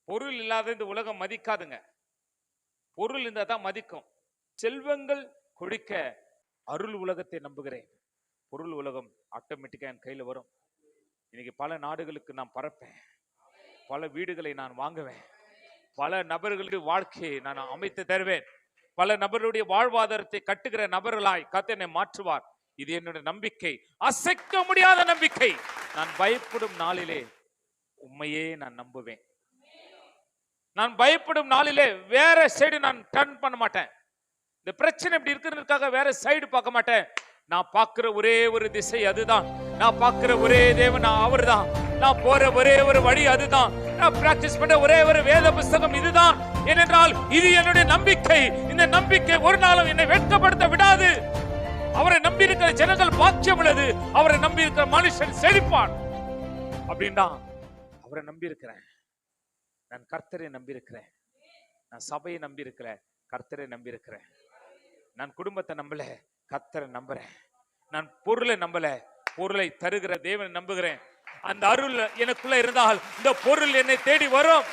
பொருள் இல்லாத இந்த உலகம் மதிக்காதுங்க. பொருள் இருந்தா தான் மதிக்கும். செல்வங்கள் கொழிக்க அருள் உலகத்தை நம்புகிறேன். பொருள் உலகம் ஆட்டோமேட்டிக்கா என் கையில வரும். இன்னைக்கு பல நாடுகளுக்கு நான் பரப்பேன், பல வீடுகளை நான் வாங்குவேன், பல நபர்களுடைய வாழ்க்கையை நான் அமைத்து தருவேன், பல நபருடைய வாழ்வாதாரத்தை கட்டுகிற நபர்களாய் கர்த்தர் என்னை மாற்றுவார். இது என்னுடைய நம்பிக்கை, அசைக்க முடியாத நம்பிக்கை. நான் பயப்படும் நாளிலே உண்மையே நான் நம்புவேன். நான் பயப்படும் நாளிலே வேற சைடு நான் டர்ன் பண்ண மாட்டேன். இந்த பிரச்சனை இப்படி இருக்கிறதுக்காக வேற சைடு பார்க்க மாட்டேன். நான் பார்க்கிற ஒரே ஒரு திசை அதுதான். நான் பார்க்கிற ஒரே தேவன் அவர் தான். நான் போற ஒரே ஒரு வழி அதுதான். நான் பிராக்டிஸ் பண்ண ஒரே ஒரு வேத புத்தகம் இதுதான். ஏனென்றால் இது என்னுடைய நம்பிக்கை. இந்த நம்பிக்கை ஒரு நாளும் என்னை வெட்கப்படுத்த விடாது. அவரை நம்பி இருக்கிற ஜனங்கள் பாக்கியம் உள்ளது. அவரை நம்பி இருக்கிற மனுஷன் செழிப்பான். அப்படின்னா அவரை நம்பி இருக்கிறேன். நான் கர்த்தரை நம்பி இருக்கிறேன். நான் சபையை நம்பி இருக்கிறேன், கர்த்தரை நம்பி இருக்கிறேன். நான் குடும்பத்தை நம்பல, கர்த்தரை நம்புறேன். நான் பொருளை நம்பல, பொருளை தருகிற தேவனை நம்புகிறேன். அந்த அருள் எனக்குள்ள இருந்தால் இந்த பொருள் என்னை தேடி வரும்.